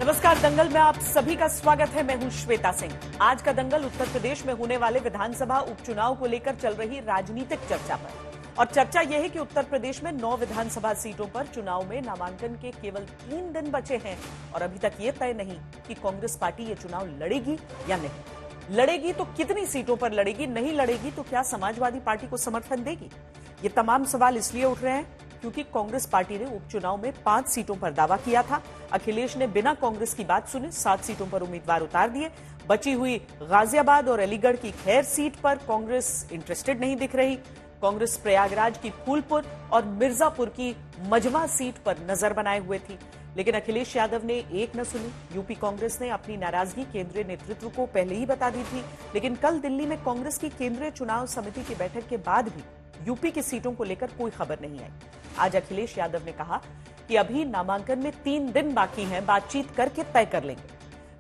नमस्कार, दंगल में आप सभी का स्वागत है। मैं हूं श्वेता सिंह। आज का दंगल उत्तर प्रदेश में होने वाले विधानसभा उपचुनाव को लेकर चल रही राजनीतिक चर्चा पर। और चर्चा यह है कि उत्तर प्रदेश में 9 विधानसभा सीटों पर चुनाव में नामांकन के केवल 3 दिन बचे हैं और अभी तक ये तय नहीं कि कांग्रेस पार्टी ये चुनाव लड़ेगी या नहीं। लड़ेगी तो कितनी सीटों पर लड़ेगी, नहीं लड़ेगी तो क्या समाजवादी पार्टी को समर्थन देगी? ये तमाम सवाल इसलिए उठ रहे हैं क्योंकि कांग्रेस पार्टी ने उपचुनाव में 5 सीटों पर दावा किया था। अखिलेश ने बिना कांग्रेस की बात सुने 7 सीटों पर उम्मीदवार उतार दिए। बची हुई गाजियाबाद और अलीगढ़ की खैर सीट पर कांग्रेस इंटरेस्टेड नहीं दिख रही। कांग्रेस प्रयागराज की फूलपुर और मिर्जापुर की मजमा सीट पर नजर बनाए हुए थी, लेकिन अखिलेश यादव ने एक न सुनी। यूपी कांग्रेस ने अपनी नाराजगी केंद्रीय नेतृत्व को पहले ही बता दी थी, लेकिन कल दिल्ली में कांग्रेस की केंद्रीय चुनाव समिति की बैठक के बाद भी यूपी की सीटों को लेकर कोई खबर नहीं आई। आज अखिलेश यादव ने कहा कि अभी नामांकन में 3 दिन बाकी हैं, बातचीत करके तय कर लेंगे।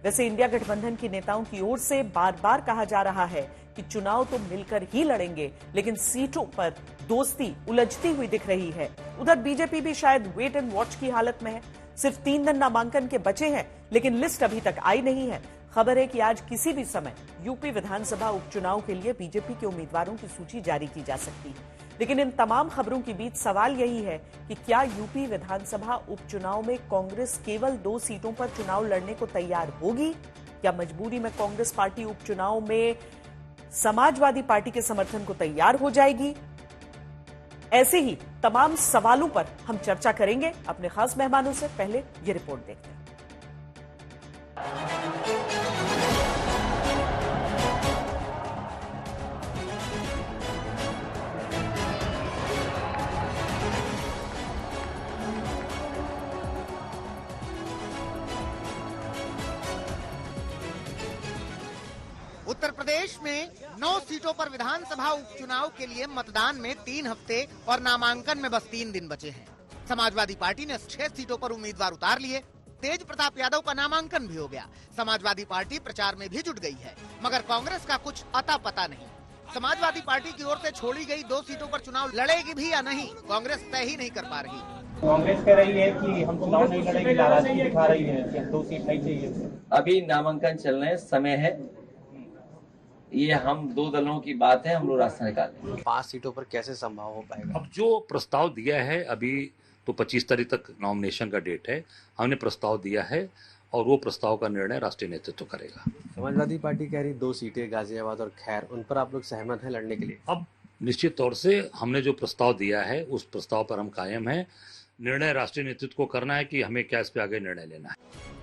वैसे इंडिया गठबंधन के नेताओं की ओर से बार बार कहा जा रहा है कि चुनाव तो मिलकर ही लड़ेंगे, लेकिन सीटों पर दोस्ती उलझती हुई दिख रही है। उधर बीजेपी भी शायद वेट एंड वॉच की हालत में है। सिर्फ 3 दिन नामांकन के बचे हैं, लेकिन लिस्ट अभी तक आई नहीं है। खबर है कि आज किसी भी समय यूपी विधानसभा उपचुनाव के लिए बीजेपी के उम्मीदवारों की सूची जारी की जा सकती है। लेकिन इन तमाम खबरों के बीच सवाल यही है कि क्या यूपी विधानसभा उपचुनाव में कांग्रेस केवल 2 सीटों पर चुनाव लड़ने को तैयार होगी? क्या मजबूरी में कांग्रेस पार्टी उपचुनाव में समाजवादी पार्टी के समर्थन को तैयार हो जाएगी? ऐसे ही तमाम सवालों पर हम चर्चा करेंगे अपने खास मेहमानों से। पहले ये रिपोर्ट देखते हैं। उत्तर प्रदेश में 9 सीटों पर विधानसभा उपचुनाव के लिए मतदान में 3 हफ्ते और नामांकन में बस 3 दिन बचे हैं। समाजवादी पार्टी ने 6 सीटों पर उम्मीदवार उतार लिए। तेज प्रताप यादव का नामांकन भी हो गया। समाजवादी पार्टी प्रचार में भी जुट गई है, मगर कांग्रेस का कुछ अता पता नहीं। समाजवादी पार्टी की ओर से छोड़ी गई 2 सीटों पर चुनाव लड़ेगी भी या नहीं, कांग्रेस तय ही नहीं कर पा रही। कांग्रेस कह रही है कि हम चुनाव नहीं लड़ेंगे, नाराजगी दिखा रही है कि 2 सीट नहीं चाहिए। अभी नामांकन चलने समय है, ये हम 2 दलों की बात है, हम लोग रास्ता निकालेंगे। 5 सीटों पर कैसे संभव हो पाएगा? अब जो प्रस्ताव दिया है, अभी तो 25 तारीख तक नॉमिनेशन का डेट है। हमने प्रस्ताव दिया है और वो प्रस्ताव का निर्णय राष्ट्रीय नेतृत्व करेगा। समाजवादी पार्टी कह रही 2 सीटें गाजियाबाद और खैर, उन पर आप लोग सहमत हैं लड़ने के लिए? अब निश्चित तौर से हमने जो प्रस्ताव दिया है उस प्रस्ताव पर हम कायम हैं। निर्णय राष्ट्रीय नेतृत्व को करना है कि हमें क्या इस पे आगे निर्णय लेना है।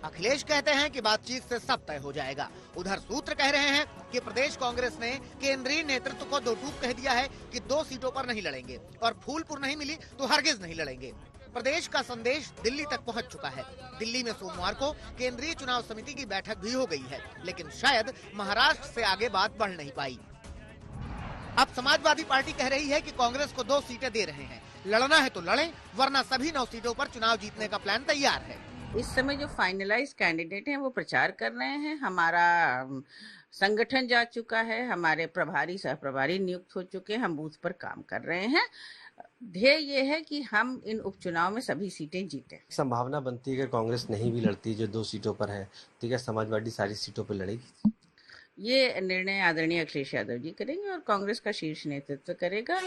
अखिलेश कहते हैं कि बातचीत से सब तय हो जाएगा। उधर सूत्र कह रहे हैं कि प्रदेश कांग्रेस ने केंद्रीय नेतृत्व को 2 टूक कह दिया है कि 2 सीटों पर नहीं लड़ेंगे और फूलपुर नहीं मिली तो हरगिज नहीं लड़ेंगे। प्रदेश का संदेश दिल्ली तक पहुंच चुका है। दिल्ली में सोमवार को केंद्रीय चुनाव समिति की बैठक भी हो गई है, लेकिन शायद महाराष्ट्र से आगे बात बढ़ नहीं पाई। अब समाजवादी पार्टी कह रही है कि कांग्रेस को 2 सीटें दे रहे हैं, लड़ना है तो लड़ें, वरना सभी 9 सीटों पर चुनाव जीतने का प्लान तैयार है। इस समय जो फाइनलाइज कैंडिडेट हैं वो प्रचार कर रहे हैं। हमारा संगठन जा चुका है, हमारे प्रभारी सह प्रभारी नियुक्त हो चुके हैं, हम बूथ पर काम कर रहे हैं। ध्येय ये है कि हम इन उपचुनाव में सभी सीटें जीतें। संभावना बनती है कि कांग्रेस नहीं भी लड़ती जो 2 सीटों पर है, तो क्या समाजवादी सारी सीटों पर लड़ेगी? ये निर्णय आदरणीय अखिलेश यादव जी करेंगे और कांग्रेस का शीर्ष नेतृत्व करेगा।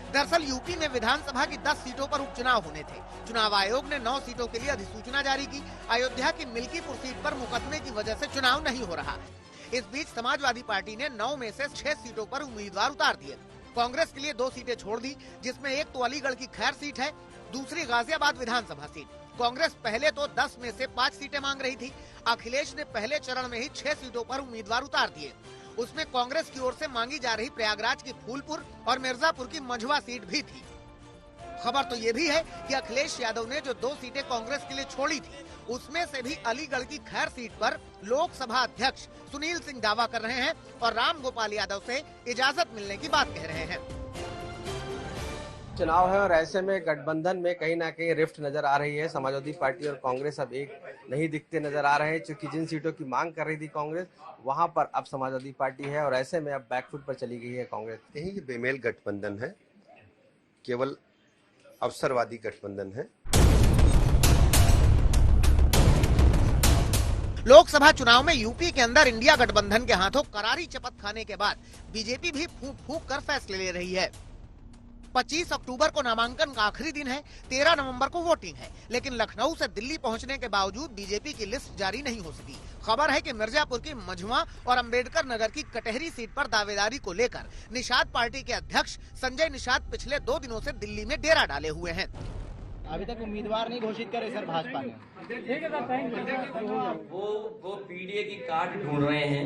दरअसल यूपी में विधानसभा की 10 सीटों पर उपचुनाव होने थे। चुनाव आयोग ने 9 सीटों के लिए अधिसूचना जारी की। अयोध्या की मिल्कीपुर सीट पर मुकदमे की वजह से चुनाव नहीं हो रहा। इस बीच समाजवादी पार्टी ने 9 में से 6 सीटों पर उम्मीदवार उतार दिए। कांग्रेस के लिए 2 सीटें छोड़ दी, जिसमें एक तो अलीगढ़ की खैर सीट है, दूसरी गाजियाबाद विधानसभा सीट। कांग्रेस पहले तो 10 में से 5 सीटें मांग रही थी। अखिलेश ने पहले चरण में ही 6 सीटों पर उम्मीदवार उतार दिए। उसमें कांग्रेस की ओर से मांगी जा रही प्रयागराज की फूलपुर और मिर्जापुर की मझवा सीट भी थी। खबर तो ये भी है कि अखिलेश यादव ने जो 2 सीटें कांग्रेस के लिए छोड़ी थी, उसमें से भी अलीगढ़ की खैर सीट पर लोकसभा अध्यक्ष सुनील सिंह दावा कर रहे हैं और राम गोपाल यादव से इजाजत मिलने की बात कह रहे हैं। चुनाव है और ऐसे में गठबंधन में कहीं ना कहीं रिफ्ट नजर आ रही है। समाजवादी पार्टी और कांग्रेस अब एक नहीं दिखते नजर आ रहे हैं, क्योंकि जिन सीटों की मांग कर रही थी कांग्रेस, वहां पर अब समाजवादी पार्टी है और ऐसे में अब बैकफुट पर चली गई है कांग्रेस। यही ये बेमेल गठबंधन है, केवल अवसरवादी गठबंधन है। लोकसभा चुनाव में यूपी के अंदर इंडिया गठबंधन के हाथों करारी चपत खाने के बाद बीजेपी भी फूंक फूंक कर फैसले ले रही है। 25 अक्टूबर को नामांकन का आखिरी दिन है, 13 नवंबर को वोटिंग है, लेकिन लखनऊ से दिल्ली पहुंचने के बावजूद बीजेपी की लिस्ट जारी नहीं हो सकी। खबर है कि मिर्जापुर की मझवा और अंबेडकर नगर की कटहरी सीट पर दावेदारी को लेकर निषाद पार्टी के अध्यक्ष संजय निषाद पिछले 2 दिनों से दिल्ली में डेरा डाले हुए हैं। अभी तक उम्मीदवार नहीं घोषित करे सर भाजपा ने। वो पीडीए की कार्ड ढूंढ रहे हैं।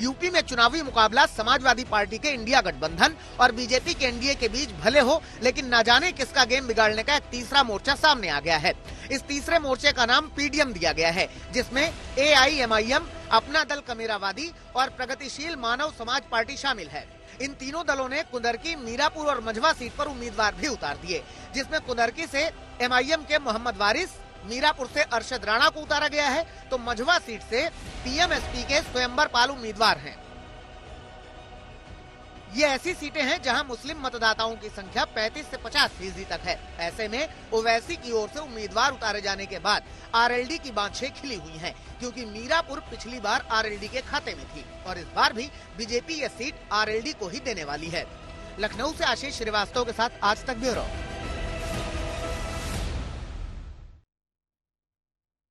यूपी में चुनावी मुकाबला समाजवादी पार्टी के इंडिया गठबंधन और बीजेपी के एनडीए के बीच भले हो, लेकिन न जाने किसका गेम बिगाड़ने का एक तीसरा मोर्चा सामने आ गया है। इस तीसरे मोर्चे का नाम पीडीएम दिया गया है, जिसमें एआईएमआईएम, अपना दल कमेरावादी और प्रगतिशील मानव समाज पार्टी शामिल है। इन तीनों दलों ने कुंदरकी, मीरापुर और मझवा सीट पर उम्मीदवार भी उतार दिए, जिसमें कुंदरकी से एमआईएम के मोहम्मद वारिस, मीरापुर से अरशद राणा को उतारा गया है, तो मझवा सीट से पीएमएसपी के स्वयंवर पाल उम्मीदवार हैं। ये ऐसी सीटें हैं जहां मुस्लिम मतदाताओं की संख्या 35 से 50% तक है। ऐसे में ओवैसी की ओर से उम्मीदवार उतारे जाने के बाद आरएलडी की बाँछें खिली हुई हैं, क्योंकि मीरापुर पिछली बार आरएलडी के खाते में थी और इस बार भी बीजेपी ये सीट आरएलडी को ही देने वाली है। लखनऊ से आशीष श्रीवास्तव के साथ आज तक ब्यूरो।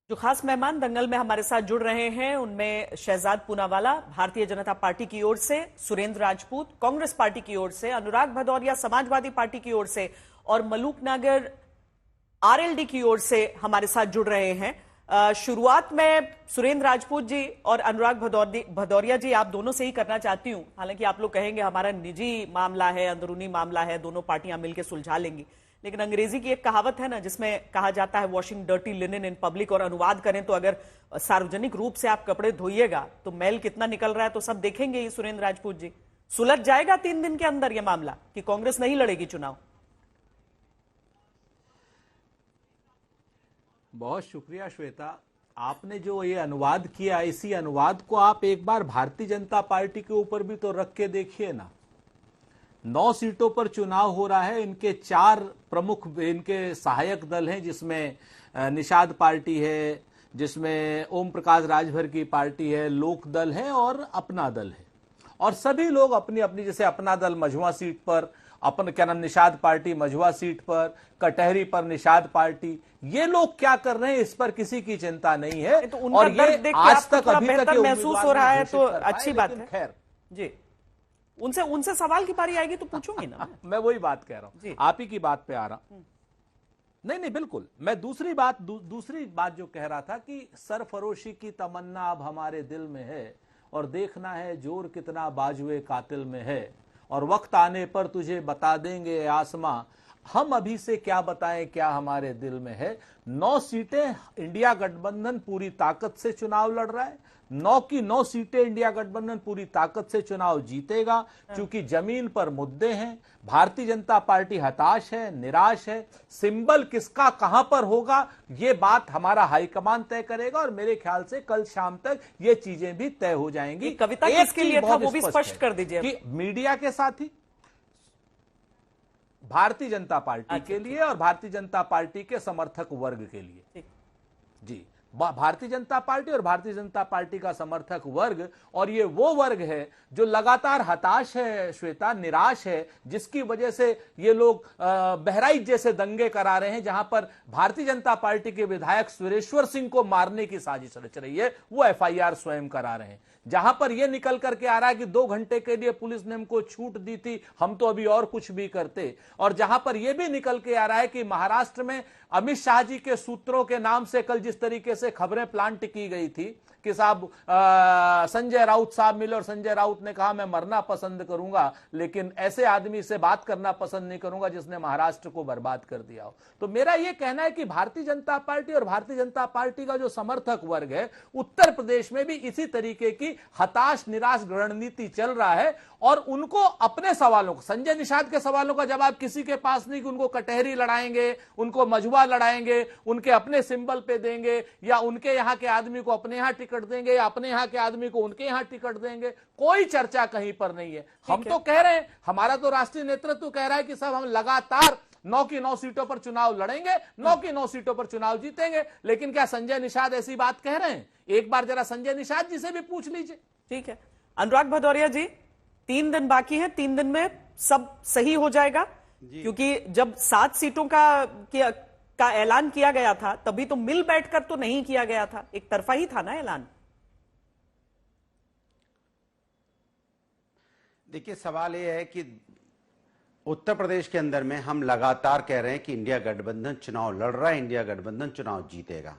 जो खास मेहमान दंगल में हमारे साथ जुड़ रहे हैं उनमें शहजाद पूनावाला भारतीय जनता पार्टी की ओर से, सुरेंद्र राजपूत कांग्रेस पार्टी की ओर से, अनुराग भदौरिया समाजवादी पार्टी की ओर से और मलूक नागर आरएलडी की ओर से हमारे साथ जुड़ रहे हैं। शुरुआत में सुरेंद्र राजपूत जी और अनुराग भदौरिया जी, आप दोनों से ही करना चाहती हूं। हालांकि आप लोग कहेंगे हमारा निजी मामला है, अंदरूनी मामला है, दोनों पार्टियां मिलकर सुलझा लेंगी, लेकिन अंग्रेजी की एक कहावत है ना, जिसमें कहा जाता है washing dirty linen in public, और अनुवाद करें तो अगर सार्वजनिक रूप से आप कपड़े धोइएगा तो मैल कितना निकल रहा है तो सब देखेंगे ही। सुरेंद्र राजपूत जी, सुलझ जाएगा 3 दिन के अंदर यह मामला कि कांग्रेस नहीं लड़ेगी चुनाव? बहुत शुक्रिया श्वेता, आपने जो ये अनुवाद किया, इसी अनुवाद को आप एक बार भारतीय जनता पार्टी के ऊपर भी तो रख के देखिए ना। 9 सीटों पर चुनाव हो रहा है, इनके 4 प्रमुख इनके सहायक दल हैं, जिसमें निषाद पार्टी है, जिसमें ओम प्रकाश राजभर की पार्टी है, लोक दल है और अपना दल है। और सभी लोग अपनी अपनी, जैसे अपना दल मझवा सीट पर, अपन क्या नाम निषाद पार्टी मझवा सीट पर, कटहरी पर निषाद पार्टी, ये लोग क्या कर रहे हैं इस पर किसी की चिंता नहीं है। तो और ये आज तक अभी तक महसूस हो रहा है तो अच्छी बात है। खैर जी, उनसे सवाल की बारी आएगी तो पूछूंगी ना। मैं वही बात कह रहा हूं, आप ही की बात पे आ रहा हूं। नहीं बिल्कुल, मैं दूसरी बात जो कह रहा था कि सरफरोशी की तमन्ना अब हमारे दिल में है और देखना है जोर कितना बाजुए कातिल में है, और वक्त आने पर तुझे बता देंगे आसमां, हम अभी से क्या बताएं क्या हमारे दिल में है। 9 सीटें इंडिया गठबंधन पूरी ताकत से चुनाव लड़ रहा है, 9 की 9 सीटें इंडिया गठबंधन पूरी ताकत से चुनाव जीतेगा, क्योंकि जमीन पर मुद्दे हैं। भारतीय जनता पार्टी हताश है, निराश है। सिंबल किसका कहां पर होगा ये बात हमारा हाईकमान तय करेगा, और मेरे ख्याल से कल शाम तक ये चीजें भी तय हो जाएंगी। कविता किसके लिए था वो भी स्पष्ट कर दीजिए कि मीडिया के साथी भारतीय जनता पार्टी के लिए और भारतीय जनता पार्टी के समर्थक वर्ग के लिए। जी, भारतीय जनता पार्टी और भारतीय जनता पार्टी का समर्थक वर्ग, और ये वो वर्ग है जो लगातार हताश है श्वेता, निराश है, जिसकी वजह से ये लोग बहराइच जैसे दंगे करा रहे हैं, जहां पर भारतीय जनता पार्टी के विधायक सुरेश्वर सिंह को मारने की साजिश रच रही है, वो एफआईआर स्वयं करा रहे हैं। जहां पर यह निकल करके आ रहा है कि 2 घंटे के लिए पुलिस ने हमको छूट दी थी, हम तो अभी और कुछ भी करते, और जहां पर यह भी निकल के आ रहा है कि महाराष्ट्र में अमित शाह जी के सूत्रों के नाम से कल जिस तरीके से खबरें प्लांट की गई थी कि साहब संजय राउत साहब मिले और संजय राउत ने कहा मैं मरना पसंद करूंगा लेकिन ऐसे आदमी से बात करना पसंद नहीं करूंगा जिसने महाराष्ट्र को बर्बाद कर दिया हो। तो मेरा यह कहना है कि भारतीय जनता पार्टी और भारतीय जनता पार्टी का जो समर्थक वर्ग है उत्तर प्रदेश में भी इसी तरीके की हताश निराश रणनीति चल रहा है और उनको अपने सवालों को, संजय निषाद के सवालों का जवाब किसी के पास नहीं कि उनको कटहरी लड़ाएंगे, उनको मजुआ लड़ाएंगे, उनके अपने सिंबल पे देंगे या उनके यहां के आदमी को अपने यहां टिकट देंगे या अपने यहां के आदमी को उनके यहां टिकट देंगे। कोई चर्चा कहीं पर नहीं है। हम तो कह रहे हैं, हमारा तो राष्ट्रीय नेतृत्व कह रहा है कि साहब हम लगातार 9 की 9 सीटों पर चुनाव लड़ेंगे, 9 की 9 सीटों पर चुनाव जीतेंगे। लेकिन क्या संजय निषाद ऐसी बात कह रहे हैं? एक बार जरा संजय निषाद जी से भी पूछ लीजिए। ठीक है, अनुराग भदौरिया जी, 3 दिन बाकी हैं, 3 दिन में सब सही हो जाएगा? क्योंकि जब 7 सीटों का ऐलान किया गया था तभी तो मिल बैठकर तो नहीं किया गया था, एक तरफा ही था ना ऐलान। देखिए, सवाल यह है कि उत्तर प्रदेश के अंदर में हम लगातार कह रहे हैं कि इंडिया गठबंधन चुनाव लड़ रहा है, इंडिया गठबंधन चुनाव जीतेगा।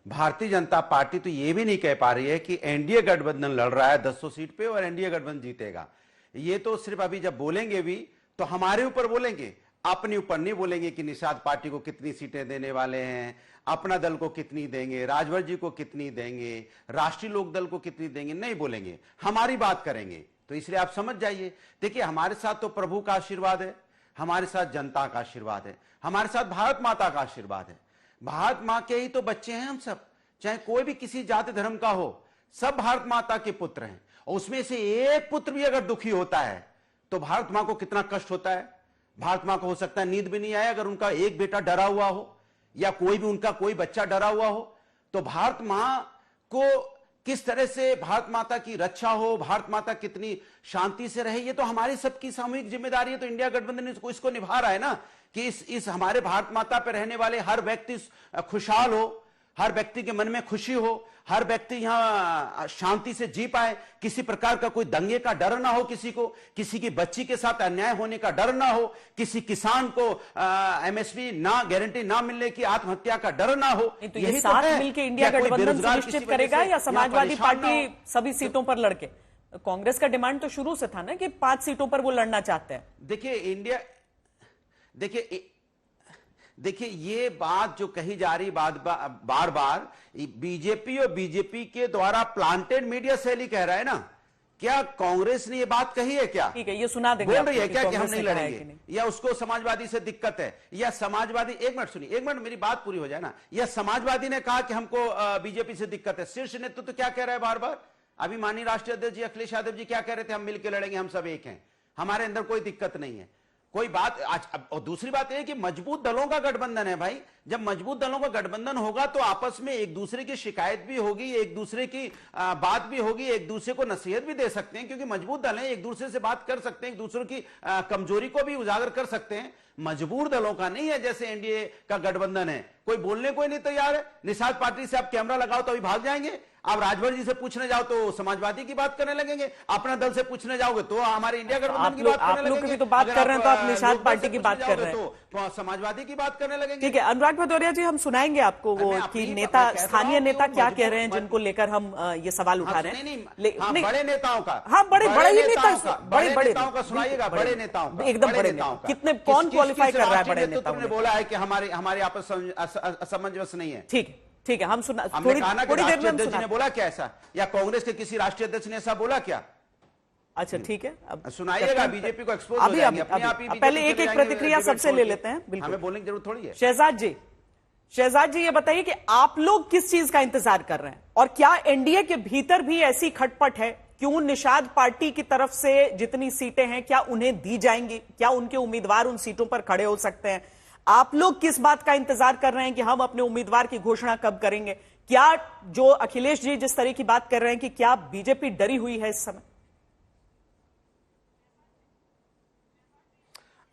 भारतीय जनता पार्टी तो यह भी नहीं कह पा रही है कि एनडीए गठबंधन लड़ रहा है 200 सीट पे और एनडीए गठबंधन जीतेगा। ये तो सिर्फ अभी जब बोलेंगे भी तो हमारे ऊपर बोलेंगे, अपने ऊपर नहीं बोलेंगे कि निषाद पार्टी को कितनी सीटें देने वाले हैं, अपना दल को कितनी देंगे, राजभर जी को कितनी देंगे, राष्ट्रीय लोक दल को कितनी देंगे, नहीं बोलेंगे, हमारी बात करेंगे। तो इसलिए आप समझ जाइए, देखिए हमारे साथ तो प्रभु का आशीर्वाद है, हमारे साथ जनता का आशीर्वाद है, हमारे साथ भारत माता का आशीर्वाद है। भारत माँ के ही तो बच्चे हैं हम सब, चाहे कोई भी किसी जाति धर्म का हो, सब भारत माता के पुत्र हैं। और उसमें से एक पुत्र भी अगर दुखी होता है तो भारत माँ को कितना कष्ट होता है। भारत माँ को हो सकता है नींद भी नहीं आए अगर उनका एक बेटा डरा हुआ हो या कोई भी उनका कोई बच्चा डरा हुआ हो। तो भारत माँ को किस तरह से भारत माता की रक्षा हो, भारत माता कितनी शांति से रहे, ये तो हमारी सबकी सामूहिक जिम्मेदारी है। तो इंडिया गठबंधन इसको निभा रहा है ना कि इस हमारे भारत माता पर रहने वाले हर व्यक्ति खुशहाल हो, हर व्यक्ति के मन में खुशी हो, हर व्यक्ति यहां शांति से जी पाए, किसी प्रकार का कोई दंगे का डर ना हो, किसी को किसी की बच्ची के साथ अन्याय होने का डर ना हो, किसी किसान को एमएसपी ना गारंटी ना मिलने की आत्महत्या का डर ना हो। तो ये साथ मिलकर इंडिया गठबंधन सुनिश्चित करेगा या समाजवादी पार्टी सभी सीटों पर लड़के? कांग्रेस का डिमांड तो शुरू से था ना कि 5 सीटों पर वो लड़ना चाहते हैं। देखिए ये बात जो कही जा रही बार बार बीजेपी और बीजेपी के द्वारा प्लांटेड मीडिया शैली कह रहा है ना, क्या कांग्रेस ने ये बात कही है? क्या ठीक है, ये सुना देंगे, बोल रही है क्या कि हम नहीं लड़ेंगे, या उसको समाजवादी से दिक्कत है, या समाजवादी, एक मिनट सुनिए, एक मिनट मेरी बात पूरी हो जाए ना, या समाजवादी ने कहा कि हमको बीजेपी से दिक्कत है? शीर्ष नेतृत्व तो क्या कह रहा है बार बार? अभी माननीय राष्ट्रीय अध्यक्ष जी अखिलेश यादव जी क्या कह रहे थे? हम मिलकर लड़ेंगे, हम सब एक हैं, हमारे अंदर कोई दिक्कत नहीं है, कोई बात आज। और दूसरी बात यह कि मजबूत दलों का गठबंधन है भाई। जब मजबूत दलों का गठबंधन होगा तो आपस में एक दूसरे की शिकायत भी होगी, एक दूसरे की बात भी होगी, एक दूसरे को नसीहत भी दे सकते हैं, क्योंकि मजबूत दल हैं, एक दूसरे से बात कर सकते हैं, एक दूसरे की कमजोरी को भी उजागर कर सकते हैं। मजबूर दलों का नहीं है जैसे एनडीए का गठबंधन है, कोई बोलने को ही नहीं तैयार है। निषाद पार्टी से आप कैमरा लगाओ तो अभी भाग जाएंगे, आप राजभर जी से पूछने जाओ तो समाजवादी की बात करने लगेंगे, अपना दल से पूछने जाओगे तो हमारे इंडिया गठबंधन की बात करने लगेंगे। तो बात कर रहे हैं तो आप निषाद पार्टी की बात कर रहे हैं तो समाजवादी की बात करने लगेंगे। ठीक है, अनुराग भदौरिया जी, हम सुनाएंगे आपको वो कि नेता, स्थानीय नेता क्या कह रहे हैं जिनको लेकर हम ये सवाल उठा रहे हैं। बड़े नेताओं का, हाँ बड़े ही नेता, बड़े नेताओं का सुनाइएगा, बड़े नेताओं का, एकदम बड़े नेताओं का। कितने, कौन क्वालिफाई कर रहा है बड़े नेताओं ने? बोला है कि हमारे आपस असमंजस नहीं है। ठीक है, हम सुना, थोड़ी देर में अध्यक्ष ने बोला क्या ऐसा, या कांग्रेस के किसी राष्ट्रीय अध्यक्ष ने ऐसा बोला क्या? अच्छा ठीक है, अब सुनाइएगा, बीजेपी को एक्सपोज हो जाएंगे अपने आप ही। पहले एक एक प्रतिक्रिया सबसे ले लेते हैं। बिल्कुल, हमें बोलने की जरूरत थोड़ी है। शहजाद जी ये बताइए कि आप लोग किस चीज का इंतजार कर रहे हैं, और क्या एनडीए के भीतर भी ऐसी खटपट है? क्यों निषाद पार्टी की तरफ से जितनी सीटें हैं क्या उन्हें दी जाएंगी? क्या उनके उम्मीदवार उन सीटों पर खड़े हो सकते हैं? आप लोग किस बात का इंतजार कर रहे हैं कि हम अपने उम्मीदवार की घोषणा कब करेंगे? क्या जो अखिलेश जी जिस तरह की बात कर रहे हैं कि क्या बीजेपी डरी हुई है इस समय?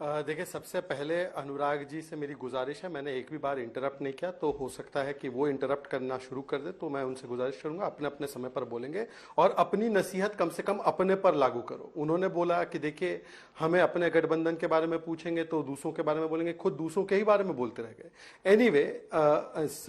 देखिए, सबसे पहले अनुराग जी से मेरी गुजारिश है, मैंने एक भी बार इंटरप्ट नहीं किया, तो हो सकता है कि वो इंटरप्ट करना शुरू कर दे, तो मैं उनसे गुजारिश करूंगा अपने अपने समय पर बोलेंगे और अपनी नसीहत कम से कम अपने पर लागू करो। उन्होंने बोला कि देखिए हमें अपने गठबंधन के बारे में पूछेंगे तो दूसरों के बारे में बोलेंगे, खुद दूसरों के ही बारे में बोलते रह गए। एनीवे,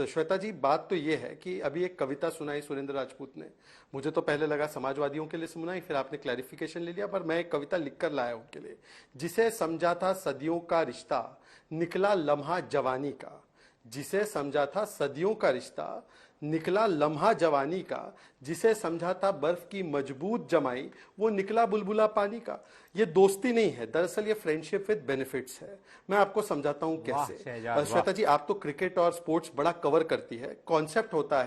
श्वेता जी, बात तो ये है कि अभी एक कविता सुनाई सुरेंद्र राजपूत ने, मुझे तो पहले लगा समाजवादियों के लिए सुनाई, फिर आपने क्लैरिफिकेशन ले लिया, पर मैं एक कविता लिखकर लाया उनके लिए। जिसे समझा था सदियों का रिश्ता, निकला लम्हा जवानी का। जिसे समझा था सदियों का रिश्ता, निकला लम्हा जवानी का। जिसे समझा था बर्फ की मजबूत जमाई, वो निकला बुलबुला पानी का। ये दोस्ती नहीं है, दरअसल ये फ्रेंडशिप विद बेनिफिट्स है। मैं आपको समझाता हूं कैसे। श्वेता जी, आप तो क्रिकेट और स्पोर्ट्स बड़ा कवर करती है। कॉन्सेप्ट होता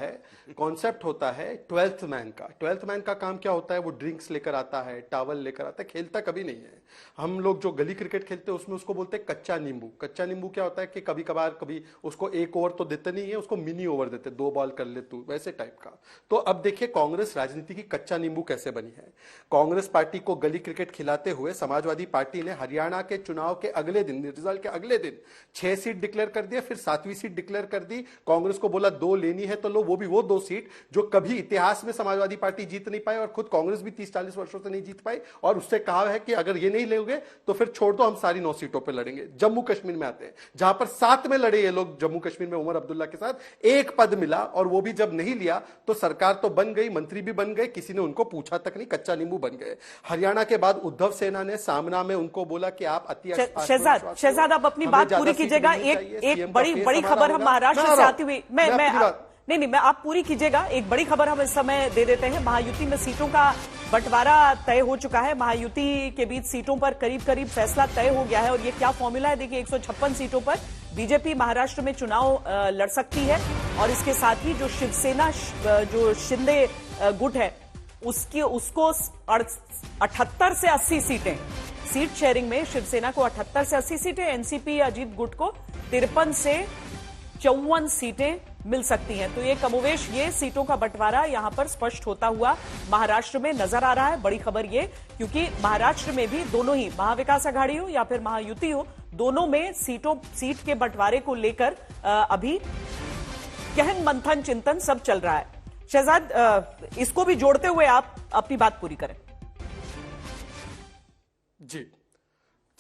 है 12th मैन का। 12th मैन का काम क्या होता है? वो ड्रिंक्स लेकर आता है, टावल लेकर आता है, खेलता कभी नहीं है। हम लोग जो गली क्रिकेट खेलते हैं उसमें उसको बोलते हैं कच्चा नींबू। कच्चा नींबू क्या होता है कि कभी कभार कभी उसको एक ओवर तो देते नहीं है, उसको मिनी ओवर देते, 2 बॉल कर ले तू, वैसे टाइप का। तो अब देखिए कांग्रेस राजनीति की कच्चा नींबू कैसे बनी है। कांग्रेस पार्टी को गली क्रिकेट खिलाते हुए समाजवादी पार्टी ने हरियाणा के चुनाव के अगले दिन, रिजल्ट के अगले दिन 6 सीट डिक्लेयर कर दिया, फिर 7वीं सीट डिक्लेयर कर दी। कांग्रेस को बोला 2 लेनी है तो लो, वो भी वो 2 सीट जो कभी इतिहास में समाजवादी पार्टी जीत नहीं पाई और खुद कांग्रेस भी 30-40 वर्षों से नहीं जीत पाई। और उससे कहा है कि अगर ये नहीं लोगे तो फिर छोड़ दो, हम सारी 9 सीटों पर लड़ेंगे। जम्मू कश्मीर में आते हैं, जहां पर 7 में लड़े ये लोग जम्मू कश्मीर में उमर अब्दुल्ला के साथ, 1 पद मिला और वो भी जब नहीं लिया तो सरकार तो बन गई, मंत्री भी बन गए, किसी ने उनको पूछा तक नहीं, कच्चा नींबू बन गए। हरियाणा के बाद उद्धव सेना ने सामना में उनको बोला कि आप अति शहजाद आप अपनी बात पूरी कीजिएगा। एक बड़ी खबर हम महाराष्ट्र से आती हुई, मैं आप पूरी कीजिएगा। एक बड़ी खबर हम इस समय दे देते हैं। महायुति में सीटों का बंटवारा तय हो चुका है। महायुति के बीच सीटों पर करीब करीब फैसला तय हो गया है और ये क्या फॉर्मूला है देखिए। 156 सीटों पर बीजेपी महाराष्ट्र में चुनाव लड़ सकती है और इसके साथ ही जो शिवसेना, जो शिंदे गुट है, उसको 78 से 80 सीटें, सीट शेयरिंग में शिवसेना को 78 से 80 सीटें, एनसीपी अजीत गुट को 53 से 54 सीटें मिल सकती हैं। तो ये कमोवेश ये सीटों का बंटवारा यहां पर स्पष्ट होता हुआ महाराष्ट्र में नजर आ रहा है। बड़ी खबर ये, क्योंकि महाराष्ट्र में भी दोनों ही, महाविकास आघाड़ी हो या फिर महायुति हो, दोनों में सीट के बंटवारे को लेकर अभी गहन मंथन चिंतन सब चल रहा है। शहजाद, इसको भी जोड़ते हुए आप अपनी बात पूरी करें। जी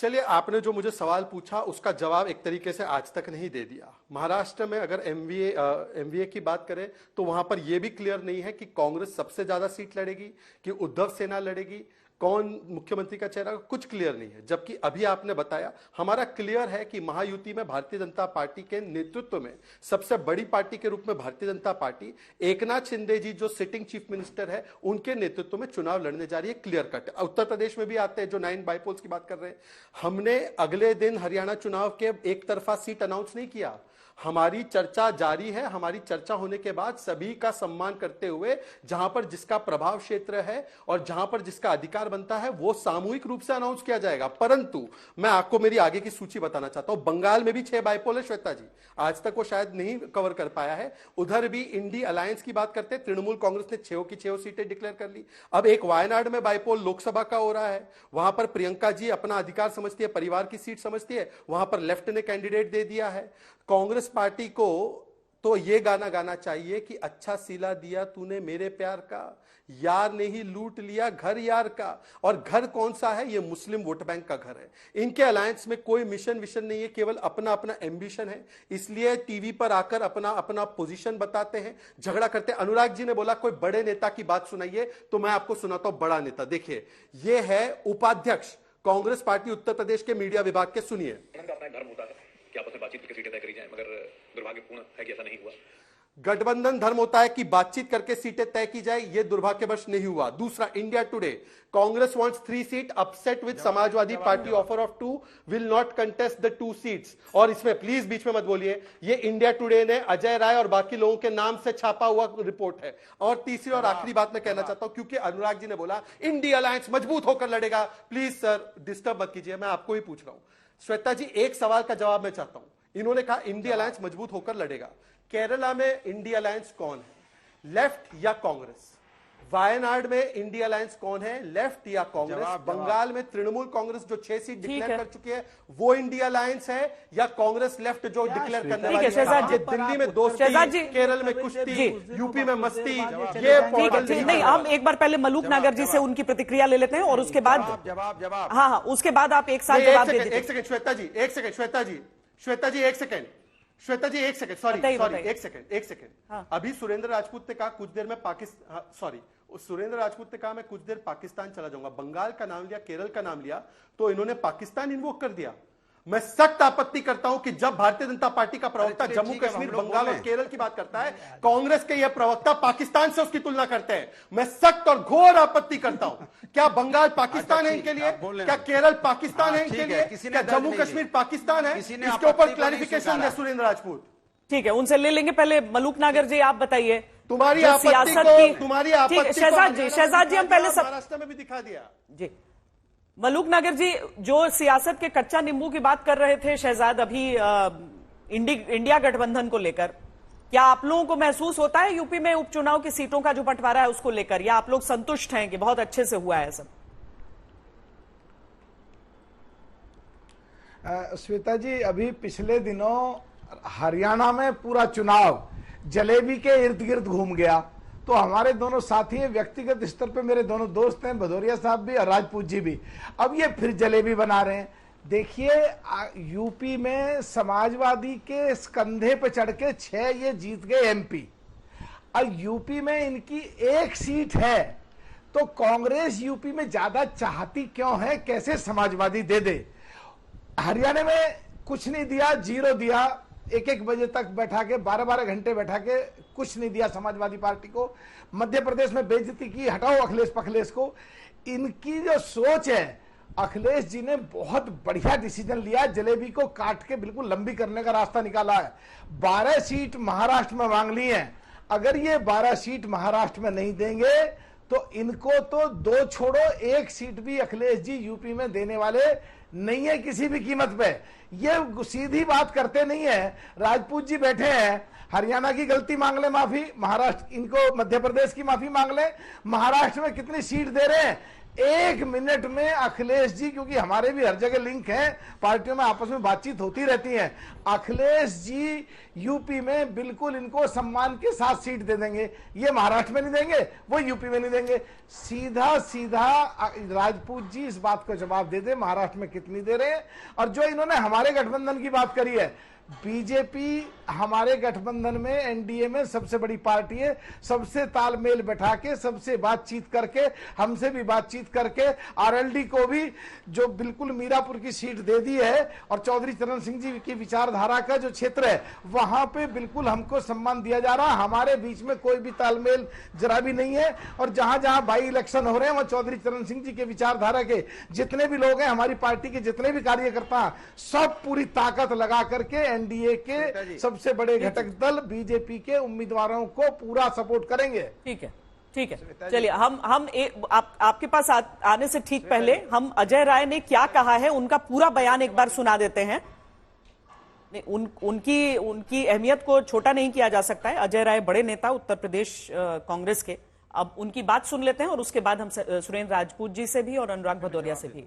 चलिए, आपने जो मुझे सवाल पूछा उसका जवाब एक तरीके से आज तक नहीं दे दिया। महाराष्ट्र में अगर एमवीए की बात करें तो वहां पर यह भी क्लियर नहीं है कि कांग्रेस सबसे ज्यादा सीट लड़ेगी कि उद्धव सेना लड़ेगी, कौन मुख्यमंत्री का चेहरा, कुछ क्लियर नहीं है। जबकि अभी आपने बताया, हमारा क्लियर है कि महायुति में भारतीय जनता पार्टी के नेतृत्व में सबसे बड़ी पार्टी के रूप में भारतीय जनता पार्टी, एकनाथ शिंदे जी जो सिटिंग चीफ मिनिस्टर है, उनके नेतृत्व में चुनाव लड़ने जा रही है। Clear cut. उत्तर प्रदेश में भी आते हैं, जो 9 बाईपोल्स की बात कर रहे हैं। हमने अगले दिन हरियाणा चुनाव के एक तरफा सीट अनाउंस नहीं किया, हमारी चर्चा जारी है। हमारी चर्चा होने के बाद सभी का सम्मान करते हुए, जहां पर जिसका प्रभाव क्षेत्र है और जहां पर जिसका अधिकार बनता है, वो सामूहिक रूप से अनाउंस किया जाएगा। परंतु मैं आपको मेरी आगे की सूची बताना चाहता हूं। बंगाल में भी 6 बाईपोल है श्वेता जी, आज तक वो शायद नहीं कवर कर पाया है। उधर भी इंडी अलायंस की बात करते हैं, तृणमूल कांग्रेस ने 6 की 6 सीटें डिक्लेयर कर ली। अब एक वायनाड में बाईपोल लोकसभा का हो रहा है, वहां पर प्रियंका जी अपना अधिकार समझती है, परिवार की सीट समझती है, वहां पर लेफ्ट ने कैंडिडेट दे दिया है। कांग्रेस पार्टी को तो ये गाना गाना चाहिए कि अच्छा सिला दिया तूने मेरे प्यार का, यार ने ही लूट लिया घर यार का। और घर कौन सा है? ये मुस्लिम वोट बैंक का घर है। इनके अलायंस में कोई मिशन विशन नहीं है, केवल अपना अपना एम्बिशन है। इसलिए टीवी पर आकर अपना अपना पोजीशन बताते हैं, झगड़ा करते हैं। अनुराग जी ने बोला कोई बड़े नेता की बात सुनाइए, तो मैं आपको सुनाता हूं बड़ा नेता। देखिए, ये है उपाध्यक्ष कांग्रेस पार्टी उत्तर प्रदेश के मीडिया विभाग के, सुनिए। क्या आपस में बातचीत करके सीटें तय करी जाएं, मगर दुर्भाग्यपूर्ण है कि ऐसा नहीं हुआ। गठबंधन धर्म होता है कि बातचीत करके सीटें तय की जाए, यह दुर्भाग्यवश नहीं हुआ। दूसरा, India today, Congress wants 3 seat, upset with Samajwadi party offer of 2, will not contest the 2 seats. और इसमें प्लीज बीच में मत बोलिए, ये इंडिया टुडे ने अजय राय और बाकी लोगों के नाम से छापा हुआ रिपोर्ट है। और तीसरी और आखिरी बात मैं कहना चाहता हूं, क्योंकि अनुराग जी ने बोला इंडी अलायंस मजबूत होकर लड़ेगा। प्लीज सर डिस्टर्ब मत कीजिए, मैं आपको ही पूछ रहा हूं। श्वेता जी, एक सवाल का जवाब मैं चाहता हूं। इन्होंने कहा इंडी अलायंस मजबूत होकर लड़ेगा। केरला में इंडी अलायंस कौन है, लेफ्ट या कांग्रेस? वायनाड में इंडिया अलायंस कौन है, लेफ्ट या कांग्रेस? बंगाल में तृणमूल कांग्रेस जो 6 सीट डिक्लेयर कर चुकी है वो इंडिया अलायंस है या कांग्रेस लेफ्ट जो डिक्लेयर करने वाली है? शहजाद जी, दिल्ली में दोस्ती, केरल में कुश्ती, यूपी में मस्ती, ये नहीं, हम एक बार पहले मलूक नागर जी से उनकी प्रतिक्रिया ले लेते हैं और उसके बाद जवाब हाँ, उसके बाद आप एक साथ जवाब दे दीजिए। एक सेकंड श्वेता जी, एक सेकंड श्वेता जी, एक सेकंड सॉरी एक सेकंड। अभी सुरेंद्र राजपूत ने कहा कुछ देर में पाकिस्तान, सॉरी सुरेंद्र राजपूत ने कहा मैं कुछ देर पाकिस्तान चला जाऊंगा। बंगाल का नाम लिया, केरल का नाम लिया, तो इन्होंने पाकिस्तान इन्वोक कर दिया। मैं सख्त आपत्ति करता हूं कि जब भारतीय जनता पार्टी का प्रवक्ता जम्मू कश्मीर, बंगाल और केरल की बात करता है, कांग्रेस के यह प्रवक्ता पाकिस्तान से उसकी तुलना करते हैं। मैं सख्त और घोर आपत्ति करता हूं। क्या बंगाल पाकिस्तान है इनके लिए? क्या केरल पाकिस्तान है इनके लिए? क्या जम्मू कश्मीर पाकिस्तान है? इसके ऊपर क्लैरिफिकेशन है सुरेंद्र राजपूत। ठीक है, उनसे ले लेंगे। पहले मलूक नागर जी आप बताइए तुम्हारी आपत्ति को, शहजाद जी हम पहले महाराष्ट्र में भी दिखा दिया जी। मलूक नागर जी, जो सियासत के कच्चा नींबू की बात कर रहे थे शहजाद अभी इंडिया गठबंधन को लेकर, क्या आप लोगों को महसूस होता है यूपी में उपचुनाव की सीटों का जो बंटवारा है उसको लेकर, या आप लोग संतुष्ट हैं कि बहुत अच्छे से हुआ है सब? श्वेता जी, अभी पिछले दिनों हरियाणा में पूरा चुनाव जलेबी के इर्द गिर्द घूम गया, तो हमारे दोनों साथी हैं, व्यक्तिगत स्तर पे मेरे दोनों दोस्त हैं, भदौरिया साहब भी और राजपूत जी भी, अब ये फिर जलेबी बना रहे हैं। देखिए, यूपी में समाजवादी के कंधे पे चढ़ के 6 ये जीत गए एमपी, और यूपी में इनकी 1 सीट है, तो कांग्रेस यूपी में ज्यादा चाहती क्यों है? कैसे समाजवादी दे दे? हरियाणा में कुछ नहीं दिया, 0 दिया, 1-1 बजे तक बैठा के, 12-12 घंटे बैठा के कुछ नहीं दिया समाजवादी पार्टी को। मध्य प्रदेश में बेइज्जती की, हटाओ अखिलेश पखलेश को। इनकी जो सोच है, अखिलेश जी ने बहुत बढ़िया डिसीजन लिया, जलेबी को काट के बिल्कुल लंबी करने का रास्ता निकाला है। 12 सीट महाराष्ट्र में मांग ली है, अगर ये 12 सीट महाराष्ट्र में नहीं देंगे तो इनको तो 2 छोड़ो 1 सीट भी अखिलेश जी यूपी में देने वाले नहीं है किसी भी कीमत पे। ये सीधी बात करते नहीं है। राजपूत जी बैठे हैं, हरियाणा की गलती मांग ले माफी, महाराष्ट्र इनको मध्य प्रदेश की माफी मांग ले, महाराष्ट्र में कितनी सीट दे रहे हैं 1 मिनट में अखिलेश जी, क्योंकि हमारे भी हर जगह लिंक है, पार्टियों में आपस में बातचीत होती रहती है, अखिलेश जी यूपी में बिल्कुल इनको सम्मान के साथ सीट दे देंगे। ये महाराष्ट्र में नहीं देंगे, वो यूपी में नहीं देंगे। सीधा सीधा राजपूत जी इस बात को जवाब दे दे महाराष्ट्र में कितनी दे रहे हैं। और जो इन्होंने हमारे गठबंधन की बात करी है, बीजेपी हमारे गठबंधन में एनडीए में सबसे बड़ी पार्टी है, सबसे तालमेल बैठा के, सबसे बातचीत करके, हमसे भी बातचीत करके, आरएलडी को भी जो बिल्कुल मीरापुर की सीट दे दी है, और चौधरी चरण सिंह जी की विचारधारा का जो क्षेत्र है वहां पे बिल्कुल हमको सम्मान दिया जा रहा। हमारे बीच में कोई भी तालमेल जरा भी नहीं है, और जहां जहां बाई इलेक्शन हो रहे हैं वहां चौधरी चरण सिंह जी के विचारधारा के जितने भी लोग हैं, हमारी पार्टी के जितने भी कार्यकर्ता, सब पूरी ताकत लगा करके एनडीए के सबसे बड़े घटक दल बीजेपी के उम्मीदवारों को पूरा सपोर्ट करेंगे। ठीक है, ठीक है, चलिए हम आपके पास आने से ठीक पहले हम अजय राय ने क्या कहा है उनका पूरा बयान एक बार सुना देते हैं। नहीं, उनकी अहमियत को छोटा नहीं किया जा सकता है। अजय राय बड़े नेता उत्तर प्रदेश कांग्रेस के। अब उनकी बात सुन लेते हैं और उसके बाद हम सुरेंद्र राजपूत जी से भी और अनुराग भदौरिया से भी।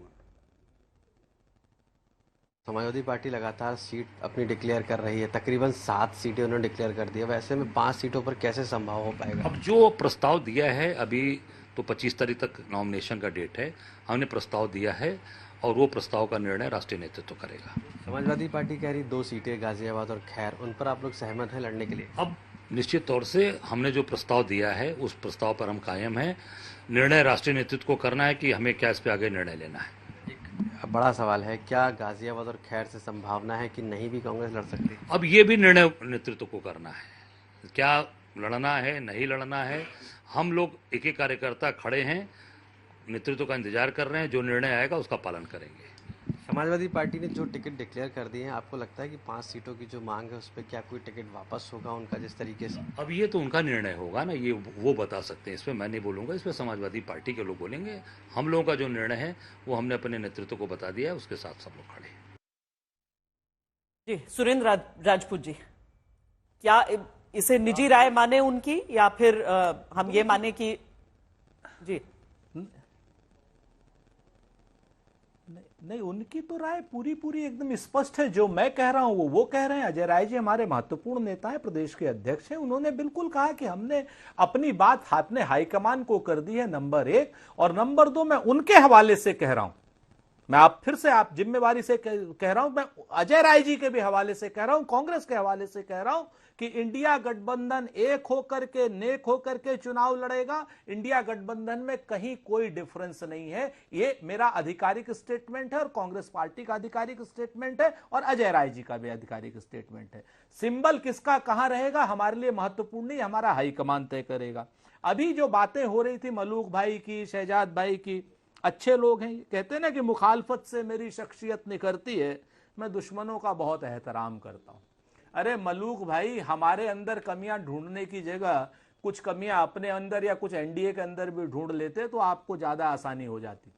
समाजवादी पार्टी लगातार सीट अपनी डिक्लेयर कर रही है, तकरीबन 7 सीटें उन्होंने डिक्लेयर कर दी है, वैसे में 5 सीटों पर कैसे संभव हो पाएगा? अब जो प्रस्ताव दिया है, अभी तो 25 तारीख तक नॉमिनेशन का डेट है, हमने प्रस्ताव दिया है और वो प्रस्ताव का निर्णय राष्ट्रीय नेतृत्व करेगा। समाजवादी पार्टी कह रही 2 सीटें गाजियाबाद और खैर, उन पर आप लोग सहमत हैं लड़ने के लिए? अब निश्चित तौर से हमने जो प्रस्ताव दिया है उस प्रस्ताव पर हम कायम हैं। निर्णय राष्ट्रीय नेतृत्व को करना है कि हमें क्या इस पे आगे निर्णय लेना है। बड़ा सवाल है, क्या गाजियाबाद और खैर से संभावना है कि नहीं भी कांग्रेस लड़ सकती? अब ये भी निर्णय नेतृत्व को करना है, क्या लड़ना है नहीं लड़ना है। हम लोग एक एक कार्यकर्ता खड़े हैं, नेतृत्व का इंतजार कर रहे हैं, जो निर्णय आएगा उसका पालन करेंगे। समाजवादी पार्टी ने जो टिकट डिक्लेयर कर दिए हैं, आपको लगता है कि 5 सीटों की जो मांग है उस पर क्या कोई टिकट वापस होगा उनका जिस तरीके से? अब ये तो उनका निर्णय होगा ना, ये वो बता सकते हैं, इस पर मैं नहीं बोलूंगा, इस पर समाजवादी पार्टी के लोग बोलेंगे। हम लोगों का जो निर्णय है वो हमने अपने नेतृत्व को बता दिया है, उसके साथ सब लोग खड़े हैं। जी सुरेंद्र राजपूत जी, क्या इसे निजी राय माने उनकी, या फिर हम ये माने कि जी नहीं, उनकी तो राय पूरी पूरी एकदम स्पष्ट है। जो मैं कह रहा हूं वो कह रहे हैं। अजय राय जी हमारे महत्वपूर्ण नेता हैं, प्रदेश के अध्यक्ष हैं। उन्होंने बिल्कुल कहा कि हमने अपनी बात अपने हाईकमान को कर दी है, नंबर 1। और नंबर 2, मैं उनके हवाले से कह रहा हूं, मैं आप फिर से आप जिम्मेवारी से कह रहा हूं, मैं अजय राय जी के भी हवाले से कह रहा हूं, कांग्रेस के हवाले से कह रहा हूं कि इंडिया गठबंधन एक होकर के, नेक होकर के चुनाव लड़ेगा। इंडिया गठबंधन में कहीं कोई डिफरेंस नहीं है। ये मेरा आधिकारिक स्टेटमेंट है और कांग्रेस पार्टी का आधिकारिक स्टेटमेंट है और अजय राय जी का भी आधिकारिक स्टेटमेंट है। सिंबल किसका कहां रहेगा हमारे लिए महत्वपूर्ण नहीं, हमारा हाईकमान तय करेगा। अभी जो बातें हो रही थी मलूक भाई की, शहजाद भाई की, अच्छे लोग हैं, कहते हैं ना कि मुखालफत से मेरी शख्सियत निखरती है, मैं दुश्मनों का बहुत एहतराम करता हूं। अरे मलूक भाई, हमारे अंदर कमियां ढूंढने की जगह कुछ कमियां अपने अंदर या कुछ एनडीए के अंदर भी ढूंढ लेते तो आपको ज्यादा आसानी हो जाती।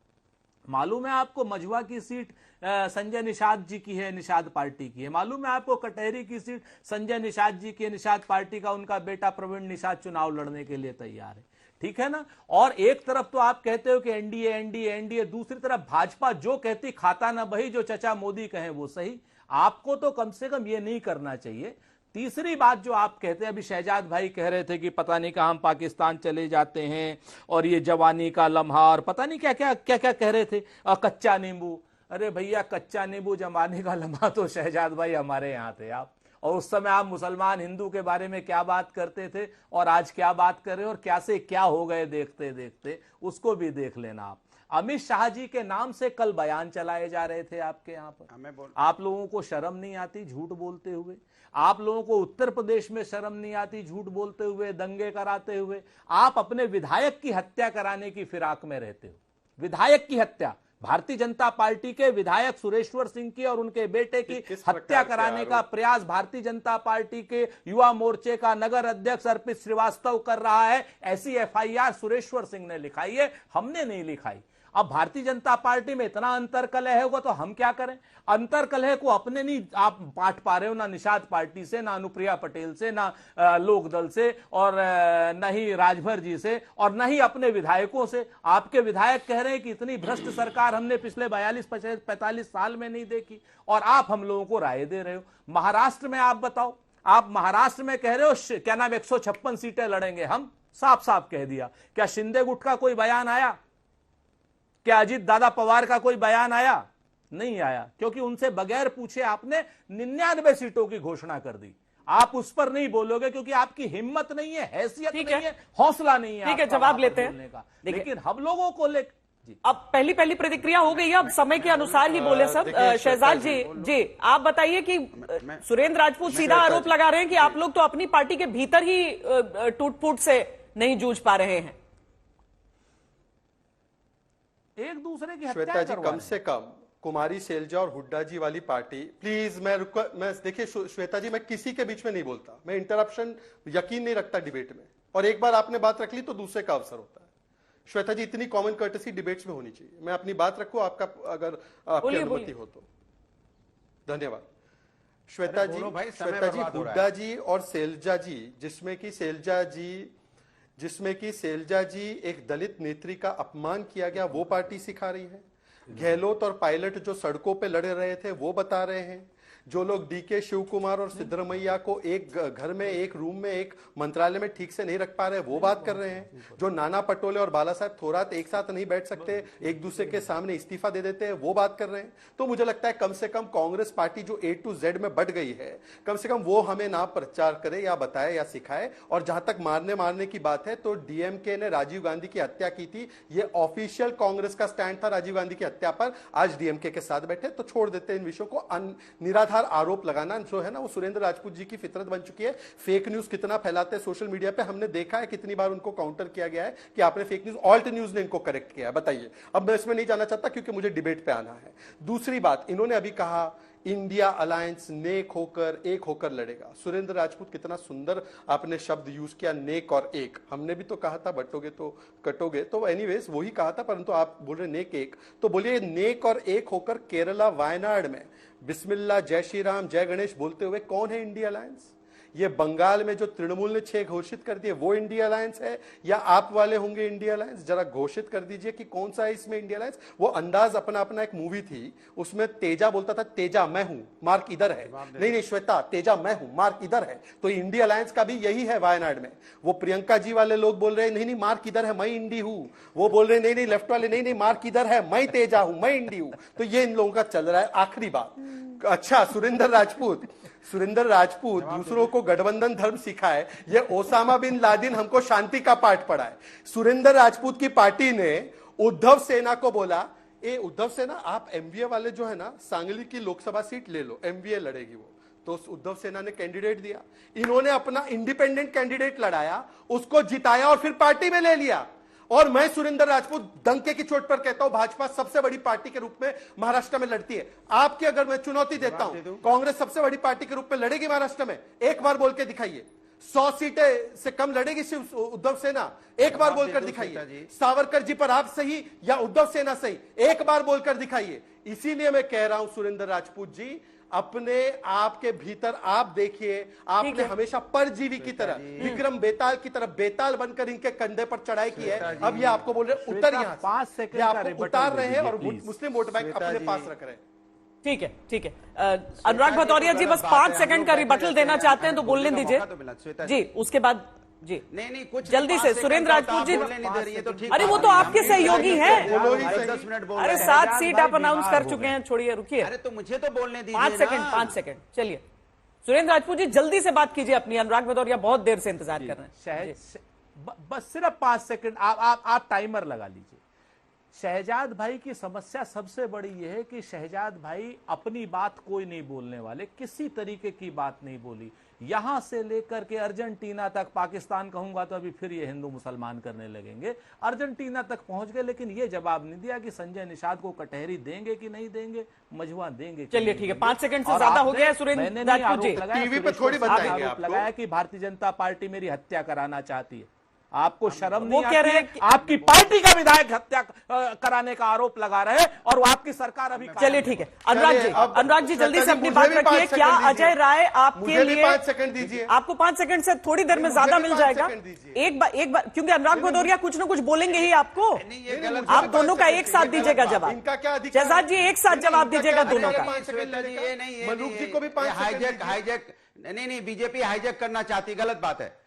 मालूम है आपको मझवा की सीट संजय निषाद जी की है, निषाद पार्टी की है। मालूम है आपको कटहरी की सीट संजय निषाद जी की है, निषाद पार्टी का उनका बेटा प्रवीण निषाद चुनाव लड़ने के लिए तैयार है। ठीक है ना। और एक तरफ तो आप कहते हो कि एनडीए एनडीए एनडीए, दूसरी तरफ भाजपा जो कहती खाता ना बही, जो चचा मोदी कहे वो सही। आपको तो कम से कम ये नहीं करना चाहिए। तीसरी बात जो आप कहते हैं, अभी शहजाद भाई कह रहे थे कि पता नहीं कहां हम पाकिस्तान चले जाते हैं और ये जवानी का लम्हा और पता नहीं क्या क्या क्या क्या कह रहे थे, कच्चा नींबू। अरे भैया, कच्चा नींबू जवानी का लम्हा तो शहजाद भाई हमारे यहां थे आप। और उस समय आप मुसलमान हिंदू के बारे में क्या बात करते थे और आज क्या बात कर रहे हो और क्या से क्या हो गए देखते देखते, उसको भी देख लेना आप। अमित शाह जी के नाम से कल बयान चलाए जा रहे थे आपके यहाँ पर। आप लोगों को शर्म नहीं आती झूठ बोलते हुए? आप लोगों को उत्तर प्रदेश में शर्म नहीं आती झूठ बोलते हुए, दंगे कराते हुए? आप अपने विधायक की हत्या कराने की फिराक में रहते हो। विधायक की हत्या, भारतीय जनता पार्टी के विधायक सुरेश्वर सिंह की और उनके बेटे की हत्या कराने का प्रयास भारतीय जनता पार्टी के युवा मोर्चे का नगर अध्यक्ष अर्पित श्रीवास्तव कर रहा है। ऐसी एफआईआर सुरेश्वर सिंह ने लिखाई है, हमने नहीं लिखाई। अब भारतीय जनता पार्टी में इतना अंतरकलह होगा तो हम क्या करें? अंतरकलह को अपने नहीं आप बांट पा रहे हो, ना निषाद पार्टी से, ना अनुप्रिया पटेल से, ना लोकदल से, और न ही राजभर जी से, और न ही अपने विधायकों से। आपके विधायक कह रहे हैं कि इतनी भ्रष्ट सरकार हमने पिछले 42-45 साल में नहीं देखी, और आप हम लोगों को राय दे रहे हो। महाराष्ट्र में आप बताओ, आप महाराष्ट्र में कह रहे हो क्या नाम 156 सीटें लड़ेंगे हम, साफ साफ कह दिया। क्या शिंदे गुट का कोई बयान आया? क्या अजीत दादा पवार का कोई बयान आया? नहीं आया, क्योंकि उनसे बगैर पूछे आपने 99 सीटों की घोषणा कर दी। आप उस पर नहीं बोलोगे क्योंकि आपकी हिम्मत नहीं है, हैसियत नहीं है, हौसला नहीं है। ठीक है, जवाब लेते हैं। लेकिन हम लोगों को अब पहली प्रतिक्रिया हो गई है, अब समय के अनुसार ही बोले सब। शहजाद जी आप बताइए कि सुरेंद्र राजपूत सीधा आरोप लगा रहे हैं कि आप लोग तो अपनी पार्टी के भीतर ही टूट फूट से नहीं जूझ पा रहे हैं, एक दूसरे की श्वेता जी कम से कम कुमारी सैलजा और हुड्डा जी वाली पार्टी, प्लीज मैं देखिए श्वेता जी, मैं किसी के बीच में नहीं बोलता, मैं इंटरप्शन यकीन नहीं रखता डिबेट में, और एक बार आपने बात रख ली तो दूसरे का अवसर होता है। श्वेता जी, इतनी कॉमन कर्टसी डिबेट्स में होनी चाहिए। मैं अपनी बात रखूं, आपका अगर आपकी अनुमति हो तो। धन्यवाद। श्वेता जी, हुड्डा जी और सैलजा जी, जिसमें कि सैलजा जी एक दलित नेत्री का अपमान किया गया, वो पार्टी सिखा रही है। गहलोत और पायलट जो सड़कों पे लड़े रहे थे वो बता रहे हैं। जो लोग डीके शिव कुमार और सिद्धरमैया को एक घर में, एक रूम में, एक मंत्रालय में ठीक से नहीं रख पा रहे वो बात कर रहे हैं। जो नाना पटोले और बाला साहब थोरात एक साथ नहीं बैठ सकते, एक दूसरे के सामने इस्तीफा दे देते हैं, वो बात कर रहे हैं। तो मुझे लगता है कम से कम कांग्रेस पार्टी जो A to Z में बढ़ गई है, कम से कम वो हमें ना प्रचार करे या बताए या सिखाए। और जहां तक मारने की बात है, तो डीएमके ने राजीव गांधी की हत्या की थी, ये ऑफिशियल कांग्रेस का स्टैंड था राजीव गांधी की हत्या पर। आज डीएमके के साथ बैठे, तो छोड़ देते हैं इन विषयों को। निराधार आरोप लगाना जो है ना, वो सुरेंद्र राजपूत जी की फितरत बन चुकी है। फेक न्यूज कितना फैलाते हैं सोशल मीडिया पे, हमने देखा है कितनी बार उनको काउंटर किया गया है कि आपने फेक न्यूज, ऑल्ट न्यूज ने इनको करेक्ट किया है। बताइए, अब मैं इसमें नहीं जाना चाहता क्योंकि मुझे डिबेट पे आना है। दूसरी बात, इन्होंने अभी कहा इंडिया अलायंस नेक होकर, एक होकर लड़ेगा। सुरेंद्र राजपूत, कितना सुंदर आपने शब्द यूज किया, नेक और एक। हमने भी तो कहा था बटोगे तो कटोगे, तो एनीवेज वही कहा था, परंतु आप बोल रहे नेक एक। तो बोलिए नेक और एक होकर केरला वायनाड में बिस्मिल्लाह, जय श्री राम, जय गणेश बोलते हुए कौन है इंडिया अलायंस? ये बंगाल में जो तृणमूल ने 6 घोषित कर दिए वो इंडिया अलायंस है या आप वाले होंगे इंडिया अलायंस? जरा घोषित कर दीजिए कि कौन सा है इसमें इंडिया अलायंस। वो अंदाज अपना एक मूवी थी, उसमें तेजा बोलता था तेजा मैं हूं, मार्क इधर है। नहीं श्वेता, तेजा मैं हूं, मार्क इधर है। तो इंडिया अलायंस का भी यही है वायनाड में। वो प्रियंका जी वाले लोग बोल रहे हैं नहीं मार्क इधर है, मैं इंडी हूं। वो बोल रहे हैं नहीं लेफ्ट वाले नहीं मार्क इधर है, मैं तेजा हूं, मैं इंडी हूं। तो ये इन लोगों का चल रहा है। आखिरी बात, अच्छा सुरेंद्र राजपूत दूसरों को गठबंधन धर्म सिखाए, ये ओसामा बिन लादेन हमको शांति का पाठ पढ़ाए। सुरेंद्र राजपूत की पार्टी ने उद्धव सेना को बोला, ए उद्धव सेना आप एमवीए वाले जो है ना सांगली की लोकसभा सीट ले लो, एमवीए लड़ेगी वो। तो उद्धव सेना ने कैंडिडेट दिया, इन्होंने अपना इंडिपेंडेंट कैंडिडेट लड़ाया, उसको जिताया और फिर पार्टी में ले लिया। और मैं सुरेंद्र राजपूत डंके की चोट पर कहता हूं भाजपा सबसे बड़ी पार्टी के रूप में महाराष्ट्र में लड़ती है। आपकी अगर मैं चुनौती देता हूं, कांग्रेस सबसे बड़ी पार्टी के रूप में लड़ेगी महाराष्ट्र में? एक बार बोल के दिखाइए। 100 सीटें से कम लड़ेगी सिर्फ उद्धव सेना? एक बार बोलकर दिखाइए। सावरकर जी पर आप सही या उद्धव सेना सही, एक बार बोलकर दिखाइए। इसीलिए मैं कह रहा हूं सुरेंद्र राजपूत जी, अपने आप के भीतर आप देखिए, आपने हमेशा परजीवी की तरह, विक्रम बेताल की तरह बेताल बनकर इनके कंधे पर चढ़ाई की है। अब ये आपको बोल रहे उतर यहाँ 5 सेकंड आपको उतार रहे हैं और मुस्लिम वोट बैंक अपने पास रख रहे हैं। ठीक है अनुराग भदौरिया जी बस 5 सेकंड का रिबटल देना चाहते हैं तो बोलने दीजिए जी, उसके बाद जी नहीं कुछ जल्दी से सुरेंद्र राजपूत जी। तो ठीक, अरे वो तो आपके सहयोगी हैं। 10 मिनट बोल अरे 7 सीट आप अनाउंस कर चुके हैं, छोड़िए रुकिए। अरे तो मुझे तो बोलने दीजिए। 5 सेकंड चलिए सुरेंद्र राजपूत जी जल्दी से बात कीजिए अपनी। अनुराग भदौरिया बहुत देर से इंतजार कर रहे हैं। बस सिर्फ 5 सेकंड आप टाइमर लगा लीजिए। शहजाद भाई की समस्या सबसे बड़ी यह है कि शहजाद भाई अपनी बात कोई नहीं बोलने वाले, किसी तरीके की बात नहीं बोली। यहां से लेकर के अर्जेंटीना तक, पाकिस्तान कहूंगा तो अभी फिर ये हिंदू मुसलमान करने लगेंगे, अर्जेंटीना तक पहुंच गए, लेकिन ये जवाब नहीं दिया कि संजय निषाद को कटहरी देंगे कि नहीं देंगे, मजवा देंगे। चलिए ठीक है, 5 सेकंड से ज्यादा हो गया है सुरेंद्र राजपूत जी। टीवी पे थोड़ी बताएंगे आरोप लगाया कि भारतीय जनता पार्टी मेरी हत्या कराना चाहती है। आपको शर्म वो नहीं कह रहे आती हैं है? आपकी पार्टी का विधायक हत्या कराने का आरोप लगा रहे हैं और आपकी सरकार अभी। चलिए ठीक है अनुराग जी जल्दी से अपनी बात रखिए। क्या अजय राय आपके लिए 5 सेकंड दीजिए? आपको 5 सेकंड से थोड़ी देर में ज्यादा मिल जाएगा। एक बार क्योंकि अनुराग भदौरिया कुछ ना कुछ बोलेंगे ही आपको। आप दोनों का एक साथ दीजिएगा जवाब। इनका क्या अधिकार? शहजाद जी एक साथ जवाब दीजिएगा दोनों का। मनुख जी को भी 5 सेकंड हाईजैक नहीं बीजेपी हाईजैक करना चाहती, गलत बात है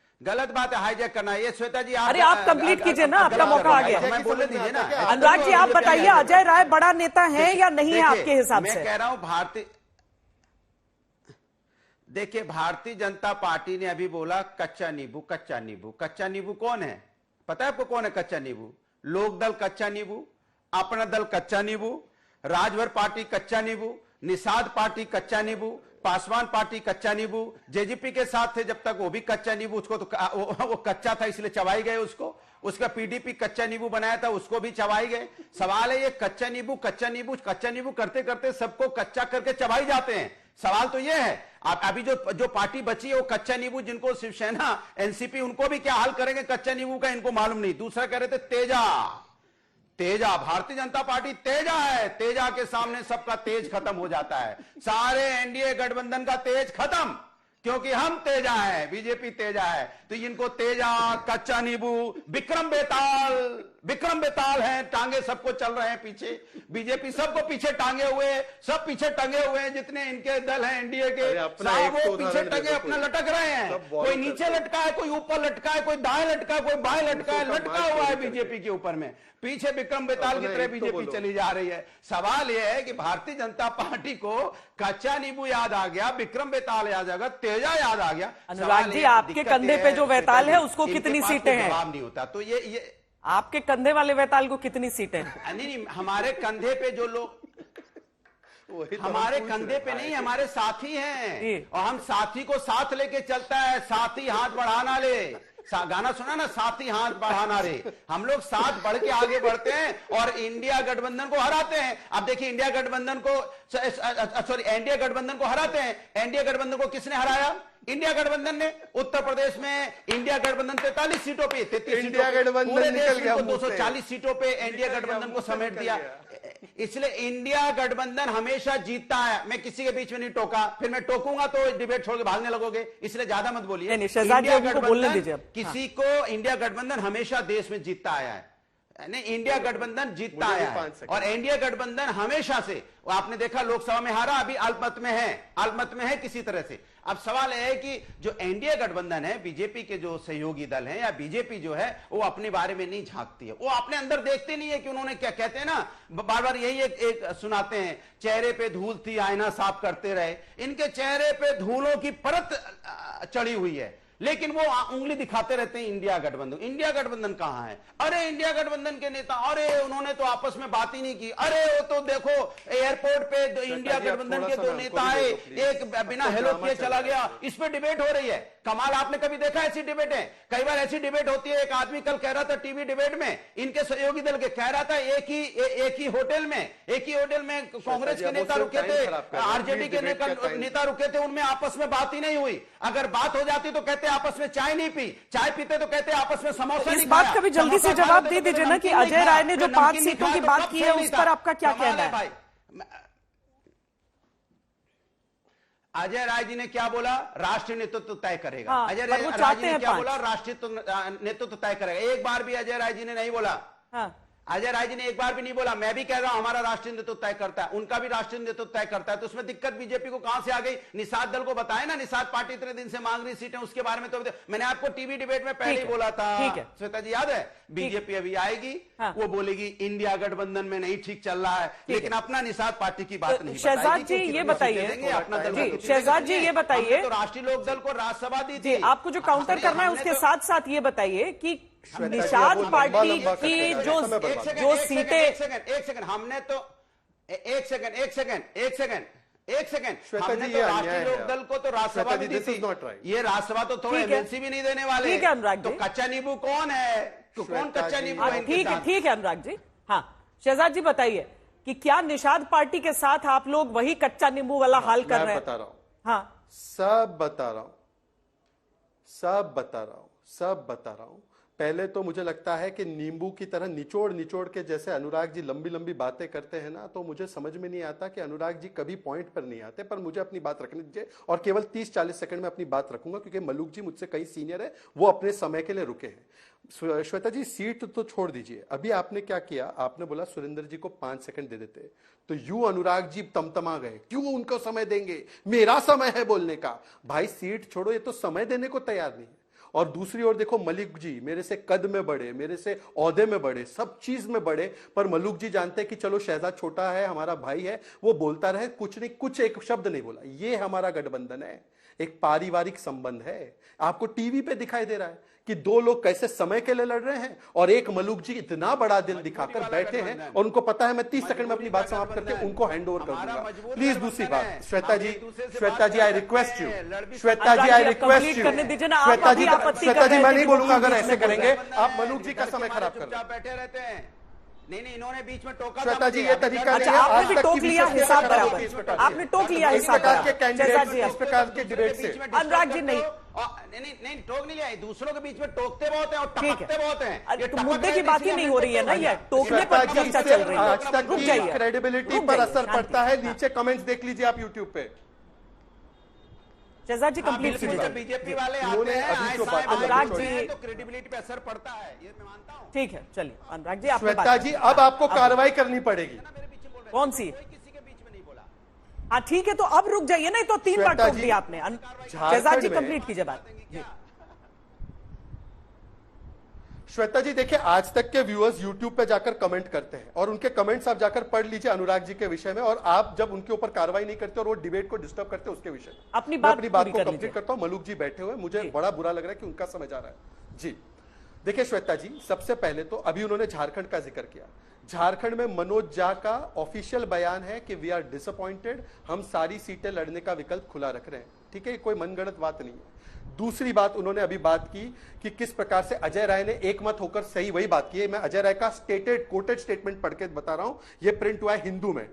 हाईजैक करना। ये श्वेता जी अरे आप कंप्लीट कीजिए ना, आपका मौका आ गया। मैं बोलने दीजिए ना। अनुराग जी आप बताइए अजय राय बड़ा नेता है या नहीं है आपके हिसाब से? मैं कह रहा हूं देखिए भारतीय जनता पार्टी ने अभी बोला कच्चा नींबू। कच्चा नींबू कौन है पता है आपको? कौन है कच्चा नींबू? लोकदल कच्चा नींबू, अपना दल कच्चा नींबू, राजभर पार्टी कच्चा नींबू, निषाद पार्टी कच्चा नींबू, पासवान पार्टी कच्चा नींबू, जेजेपी के साथ थे जब तक वो भी कच्चा नींबू, उसको तो वो कच्चा था इसलिए चबाई गए उसको। उसका पीडीपी कच्चा नींबू बनाया था, उसको भी चबाई गए। सवाल है ये कच्चा नींबू करते करते सबको कच्चा करके चबाई जाते हैं। सवाल तो ये है आप अभी जो पार्टी बची है वो कच्चा नींबू, जिनको शिवसेना एनसीपी उनको भी क्या हाल करेंगे कच्चा नींबू का, इनको मालूम नहीं। दूसरा कह रहे थे तेजा भारतीय जनता पार्टी तेजा है, तेजा के सामने सबका तेज खत्म हो जाता है। सारे एनडीए गठबंधन का तेज खत्म, क्योंकि हम तेजा है, बीजेपी तेजा है। तो इनको तेजा, कच्चा नींबू, विक्रम बेताल है, टांगे सबको चल रहे हैं पीछे। बीजेपी सबको पीछे टांगे हुए, सब पीछे टंगे हुए हैं, जितने इनके दल हैं एनडीए के सब वो पीछे टंगे अपना लटक रहे हैं। कोई नीचे लटका है, कोई ऊपर लटका है, कोई दाएं लटका है, कोई बाएं लटका है, लटका हुआ है बीजेपी के ऊपर में। पीछे विक्रम बेताल की तरह बीजेपी चली जा रही है। सवाल यह है कि भारतीय जनता पार्टी को कच्चा नींबू याद आ गया, विक्रम बेताल याद आ गया, तेजा याद आ गया। अनुराग जी आपके कंधे पे जो वैताल है उसको कितनी सीटें हैं? जवाब नहीं होता। तो ये आपके कंधे वाले वैताल को कितनी सीटें हैं? नहीं हमारे कंधे पे जो लोग हमारे कंधे पे नहीं, हमारे साथी हैं और हम साथी को साथ लेके चलता है। साथी हाथ बढ़ाना ले, गाना सुना ना, साथी हाथ बढ़ाना रे। हम लोग साथ बढ़ के आगे बढ़ते हैं और इंडिया गठबंधन को हराते हैं। अब देखिए एनडीए गठबंधन को हराते हैं। एनडीए गठबंधन को किसने हराया? इंडिया गठबंधन ने। उत्तर प्रदेश में इंडिया गठबंधन 43 सीटों पे, 33 इंडिया गठबंधन निकल गया, 240 सीटों पे इंडिया गठबंधन को समेट दिया। इसलिए इंडिया गठबंधन हमेशा जीतता है। मैं किसी के बीच में नहीं टोका, फिर मैं टोकूंगा तो डिबेट छोड़ के भागने लगोगे, इसलिए ज्यादा मत बोलिए। इंडिया गठबंधन किसी को, इंडिया गठबंधन हमेशा देश में जीतता आया है, नहीं इंडिया गठबंधन जीतता आया है। और इंडिया गठबंधन हमेशा से, आपने देखा लोकसभा में हारा, अभी अल्पमत में है किसी तरह से। अब सवाल है कि जो एनडीए गठबंधन है, बीजेपी के जो सहयोगी दल हैं या बीजेपी जो है, वो अपने बारे में नहीं झांकती है, वो अपने अंदर देखते नहीं है कि उन्होंने क्या कहते हैं ना, बार बार यही एक सुनाते हैं, चेहरे पे धूल थी आईना साफ करते रहे। इनके चेहरे पे धूलों की परत चढ़ी हुई है, लेकिन वो उंगली दिखाते रहते हैं इंडिया गठबंधन। इंडिया गठबंधन कहां है? अरे इंडिया गठबंधन के नेता, अरे उन्होंने तो आपस में बात ही नहीं की, अरे वो तो देखो एयरपोर्ट पे इंडिया गठबंधन के दो नेता आए, एक बिना हेलो किए चला गया, इस पे डिबेट हो रही है। कमाल, आपने कभी देखा ऐसी डिबेटें? कई बार ऐसी डिबेट होती है। एक आदमी कल कह रहा था टीवी डिबेट में, इनके सहयोगी दल के, कह रहा था एक ही होटल में कांग्रेस के नेता रुके थे, आरजेडी के नेता रुके थे, उनमें आपस में बात ही नहीं हुई। अगर बात हो जाती तो कहते आपस में चाय नहीं पी, चाय पीते तो कहते आपस में समोसा नहीं खाया। इस बात का भी जल्दी से जवाब दे दीजिए ना कि अजय राय ने जो 5 सीटों की बात की है उस पर आपका क्या कहना है? अजय राय जी ने क्या बोला? राष्ट्रीय नेतृत्व तय करेगा। हाँ, अजय राय जी ने क्या बोला? राष्ट्रीय नेतृत्व तय करेगा। एक बार भी अजय राय जी ने नहीं बोला। हाँ। अजय राय जी ने एक बार भी नहीं बोला। मैं भी कह रहा हूं हमारा राष्ट्रीय नेतृत्व तय करता है, उनका भी राष्ट्रीय नेतृत्व तय करता है। तो उसमें दिक्कत बीजेपी को कहां से आ गई? निषाद दल को बताए ना, निषाद पार्टी इतने दिन से मांग रही सीटें, उसके बारे में तो मैंने आपको टीवी डिबेट में पहले ही बोला था। श्वेता जी याद है? बीजेपी अभी आएगी, वो बोलेगी इंडिया गठबंधन में नहीं ठीक चल रहा है, लेकिन अपना निषाद पार्टी की बात नहीं। शहजाद जी ये बताइए, शहजाद जी ये बताइए, तो राष्ट्रीय लोकदल को राज्यसभा दी थी। आपको जो काउंटर करना है उसके साथ साथ ये बताइए कि निषाद पार्टी की जो सीटें, एक सेकंड हमने तो एक सेकंड हमने तो राष्ट्रीय लोकदल को तो राज्यसभा भी दी थी। ये राज्यसभा तो थोड़ा एमएलसी भी नहीं देने वाले। ठीक है अनुराग जी, तो कच्चा नींबू कौन है? तो कौन कच्चा नींबू है? ठीक है अनुराग जी। हाँ शहजाद जी बताइए कि क्या निषाद पार्टी के साथ आप लोग वही कच्चा नींबू वाला हाल कर रहे हैं? बता रहा हूं, हाँ सब बता रहा हूं। पहले तो मुझे लगता है कि नींबू की तरह निचोड़ के जैसे अनुराग जी लंबी लंबी बातें करते हैं ना, तो मुझे समझ में नहीं आता कि अनुराग जी कभी पॉइंट पर नहीं आते। पर मुझे अपनी बात रखने दीजिए और केवल 30-40 सेकंड में अपनी बात रखूंगा, क्योंकि मलूक जी मुझसे कई सीनियर है, वो अपने समय के लिए रुके हैं। श्वेता जी सीट तो छोड़ दीजिए, अभी आपने क्या किया? आपने बोला सुरेंद्र जी को 5 सेकंड दे देते, तो यूं अनुराग जी तमतमा गए, क्यों उनको समय देंगे, मेरा समय है बोलने का। भाई सीट छोड़ो, ये तो समय देने को तैयार नहीं है। और दूसरी ओर देखो मलिक जी मेरे से कद में बड़े, मेरे से ओहदे में बड़े, सब चीज में बड़े, पर मलूक जी जानते हैं कि चलो शहजाद छोटा है, हमारा भाई है, वो बोलता रहे, कुछ नहीं, कुछ एक शब्द नहीं बोला। ये हमारा गठबंधन है, एक पारिवारिक संबंध है। आपको टीवी पे दिखाई दे रहा है कि दो लोग कैसे समय के लिए लड़ रहे हैं, और एक मलूक जी इतना बड़ा दिल दिखाकर बैठे हैं, और उनको पता है मैं 30 सेकंड में अपनी बात समाप्त करके उनको हैंड ओवर कर दूंगा। प्लीज दूसरी बात, श्वेता जी आई रिक्वेस्ट यू, श्वेता जी मैं नहीं बोलूंगा अगर ऐसे करेंगे आप मलूक जी का समय खराब कर बैठे रहते हैं। नहीं इन्होंने बीच में टोका। श्वेता जी ये तरीका अच्छा, आपने भी टोक लिया हिसाब बराबर, आपने टोक लिया हिसाब बराबर इस प्रकार के डिबेट से। अनुराग जी नहीं टोक नहीं लिया, दूसरों के बीच में टोकते बहुत हैं और टपकते बहुत हैं। तो मुद्दे की बात ही नहीं हो रही है ना, ये टोकने पर चर्चा चल रही है। आज तक की क्रेडिबिलिटी पर असर पड़ता है। नीचे कमेंट्स देख लीजिए आप यूट्यूब पे। शहजाद जी कंप्लीट कीजिए। बीजेपी वाले आते हैं, अनुराग जी तो क्रेडिबिलिटी पे असर पड़ता है, ये मैं मानता हूं। ठीक है चलिए अनुराग जी, श्वेता जी अब आपको कार्रवाई करनी पड़ेगी। कौन सी? हाँ ठीक है, तो अब रुक जाइए ना, तो 3 बार टोक दिया आपने। शहजाद जी कंप्लीट कीजिए बात। श्वेता जी देखिए, आज तक के व्यूअर्स YouTube पे जाकर कमेंट करते हैं और उनके कमेंट्स आप जाकर पढ़ लीजिए अनुराग जी के विषय में, और आप जब उनके ऊपर कार्रवाई नहीं करते और वो डिबेट को डिस्टर्ब करते हैं उसके विषय में अपनी बात को कंप्लीट करता हूं। मलूक जी बैठे हुए, मुझे बड़ा बुरा लग रहा है कि उनका समय जा रहा है जी। देखिए श्वेता जी, सबसे पहले तो अभी उन्होंने झारखंड का जिक्र किया। झारखंड में मनोज झा का ऑफिशियल बयान है कि वी आर डिसअपॉइंटेड, हम सारी सीटें लड़ने का विकल्प खुला रख रहे हैं। ठीक है, कोई मनगढ़ंत बात नहीं है। दूसरी बात उन्होंने अभी बात की कि किस प्रकार से अजय राय ने एक मत होकर सही वही बात की है। मैं अजय राय का कोटेड स्टेटमेंट पढ़ के बता रहा हूं, यह प्रिंट हुआ है हिंदू में।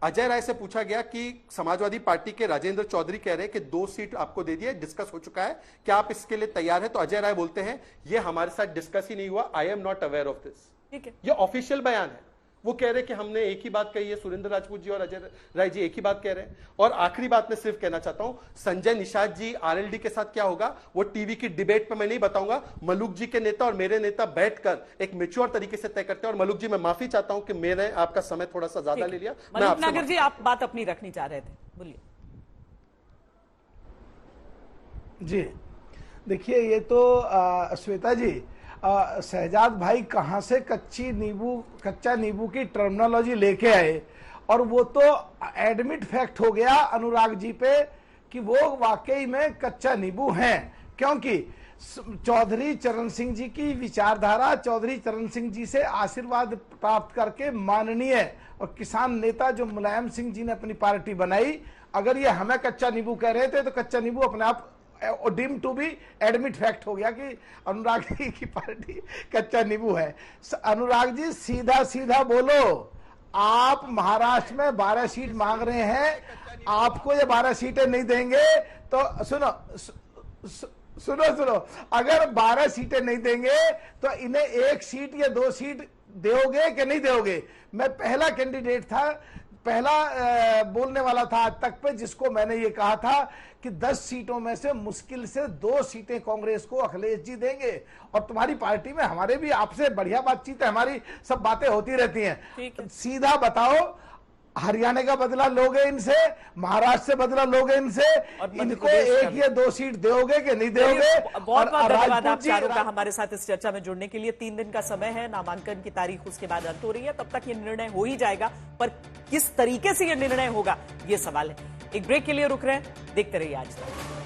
अजय राय से पूछा गया कि समाजवादी पार्टी के राजेंद्र चौधरी कह रहे हैं कि 2 सीट आपको दे दिए, डिस्कस हो चुका है, क्या आप इसके लिए तैयार है? तो अजय राय बोलते हैं ये हमारे साथ डिस्कस ही नहीं हुआ, I am not aware of this. ठीक है, ये ऑफिशियल बयान है। वो कह रहे कि हमने एक ही बात कही है, सुरेंद्र राजपूत जी और अजय राय जी एक ही बात कह रहे हैं। और आखिरी बात मैं सिर्फ कहना चाहता हूं, संजय निषाद जी आरएलडी के साथ क्या होगा वो टीवी की डिबेट पे मैं नहीं बताऊंगा। मलूक जी के नेता और मेरे नेता बैठकर एक मैच्योर तरीके से तय करते हैं। और मलूक जी, मैं माफी चाहता हूं कि मैंने आपका समय थोड़ा सा ज्यादा ले लिया। मलूक नागर जी, आप बात अपनी रखनी चाह रहे थे, बोलिए। जी देखिए, ये तो श्वेता जी, शहजाद भाई कहां से कच्चा नींबू की टर्मिनोलॉजी लेके आए, और वो तो एडमिट फैक्ट हो गया अनुराग जी पे कि वो वाकई में कच्चा नींबू हैं। क्योंकि चौधरी चरण सिंह जी की विचारधारा, चौधरी चरण सिंह जी से आशीर्वाद प्राप्त करके माननीय और किसान नेता जो मुलायम सिंह जी ने अपनी पार्टी बनाई, अगर ये हमें कच्चा नींबू कह रहे थे तो कच्चा नींबू अपने आप deem to be admit fact हो गया कि अनुराग जी की पार्टी कच्चा नींबू है। अनुराग जी, सीधा सीधा बोलो, आप महाराष्ट्र में 12 सीट मांग रहे हैं, आपको ये 12 सीटें नहीं देंगे तो सुनो, अगर 12 सीटें नहीं देंगे तो इन्हें 1 सीट या 2 सीट दोगे कि नहीं दोगे? मैं पहला कैंडिडेट था, पहला बोलने वाला था आज तक पे जिसको मैंने ये कहा था कि 10 सीटों में से मुश्किल से 2 सीटें कांग्रेस को अखिलेश जी देंगे। और तुम्हारी पार्टी में हमारे भी आपसे बढ़िया बातचीत है, हमारी सब बातें होती रहती हैं। सीधा बताओ, हरियाणा का बदला लोगे इनसे, महाराष्ट्र से बदला लोगे इनसे, इनको 1 या 2 सीट दोगे कि नहीं दोगे? बहुत बहुत धन्यवाद आप चारों का हमारे साथ इस चर्चा में जुड़ने के लिए। 3 दिन का समय है, नामांकन की तारीख उसके बाद अंत हो रही है, तब तक ये निर्णय हो ही जाएगा, पर किस तरीके से ये निर्णय होगा ये सवाल है। एक ब्रेक के लिए रुक रहे हैं, देखते रहिए आज तक।